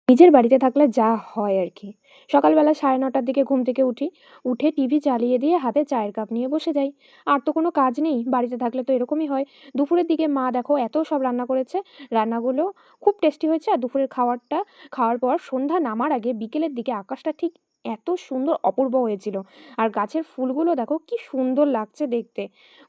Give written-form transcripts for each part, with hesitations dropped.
নিজের বাড়িতে থাকলে যা হয় আর কি। সকালবেলা 9:30টার দিকে ঘুম থেকে উঠি। উঠে টিভি চালিয়ে দিয়ে হাতে চায়ের কাপ নিয়ে বসে যাই। আর তো কোনো কাজ নেই। বাড়িতে থাকলে তো এরকমই হয়। দুপুরের দিকে মা দেখো এত সব রান্না করেছে। রান্নাগুলো খুব টেস্টি হয়েছে। আর দুপুরের খাবারটা খাওয়ার পর সন্ধ্যা নামার আগে বিকেলের দিকে আকাশটা ঠিক এত সুন্দর অপূর্ব হয়েছিল। আর গাছের ফুলগুলো দেখো কি সুন্দর লাগছে দেখতে।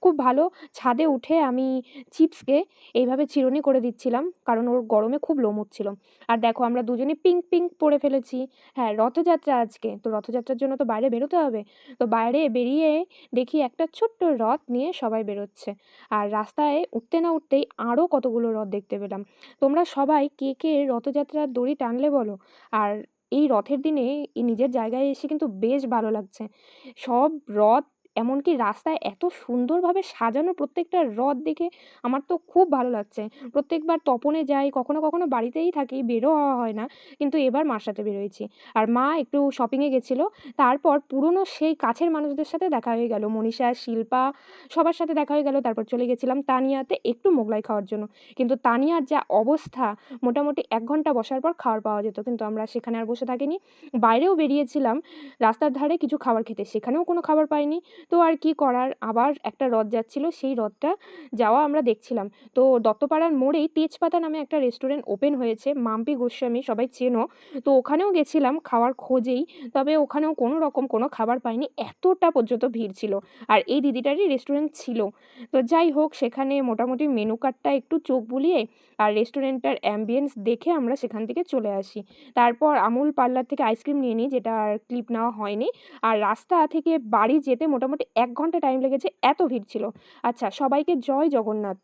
খুব ভালো। ছাদে উঠে আমি চিপসকে এইভাবে চিরুনি করে দিচ্ছিলাম। কারণ ওর গরমে খুব লোম উঠছিল। আর দেখো আমরা দুজনে পিঙ্ক, পিঙ্ক পরে ফেলেছি। হ্যাঁ, রথযাত্রা আজকে। তো রথযাত্রার জন্য তো বাইরে বেরোতে হবে। তো বাইরে বেরিয়ে দেখি একটা ছোট্ট রথ নিয়ে সবাই বেরোচ্ছে। আর রাস্তায় উঠতে না উঠতেই আরও কতগুলো রথ দেখতে পেলাম। তোমরা সবাই কে, কে রথযাত্রার দড়ি টানলে বলো? আর এই রথের দিনে নিজের জায়গায় এসে কিন্তু বেশ ভালো লাগছে। সব রথ এমনকি রাস্তায় এত সুন্দরভাবে সাজানো প্রত্যেকটা রথ দেখে আমার তো খুব ভালো লাগছে। প্রত্যেকবার তপনে যাই, কখনো, কখনো বাড়িতেই থাকি, বেরও হওয়া হয় না। কিন্তু এবার মার সাথে বেরোয়েছি। আর মা একটু শপিংয়ে গেছিল। তারপর পুরনো সেই কাছের মানুষদের সাথে দেখা হয়ে গেল। মনীষা, শিল্পা সবার সাথে দেখা হয়ে গেল। তারপর চলে গেছিলাম তানিয়াতে একটু মোগলাই খাওয়ার জন্য। কিন্তু তানিয়ার যা অবস্থা, মোটামুটি ১ ঘন্টা বসার পর খাবার পাওয়া যেত। কিন্তু আমরা সেখানে আর বসে থাকিনি। বাইরেও বেরিয়েছিলাম রাস্তার ধারে কিছু খাবার খেতে। সেখানেও কোনো খাবার পাইনি। তো আর কি করার, আবার একটা রথ যাচ্ছিল, সেই রথটা যাওয়া আমরা দেখছিলাম। তো দত্তপাড়ার মোড়েই তেজপাতা নামে একটা রেস্টুরেন্ট ওপেন হয়েছে, মাম্পি গোস্বামী, সবাই চেনো। তো ওখানেও গেছিলাম খাওয়ার খোঁজেই। তবে ওখানেও কোনো রকম কোনো খাবার পাইনি, এতটা পর্যন্ত ভিড় ছিল। আর এই দিদিটারই রেস্টুরেন্ট ছিল। তো যাই হোক, সেখানে মোটামুটি মেনু কার্ডটা একটু চোখ বুলিয়ে আর রেস্টুরেন্টটার অ্যাম্বিয়েন্স দেখে আমরা সেখান থেকে চলে আসি। তারপর আমুল পার্লার থেকে আইসক্রিম নিয়ে নিই, যেটা আর ক্লিপ নেওয়া হয়নি। আর রাস্তা থেকে বাড়ি যেতে মোটামুটি ১ ঘন্টা টাইম লেগেছে, এত ভিড় ছিল। আচ্ছা, সবাইকে জয় জগন্নাথ।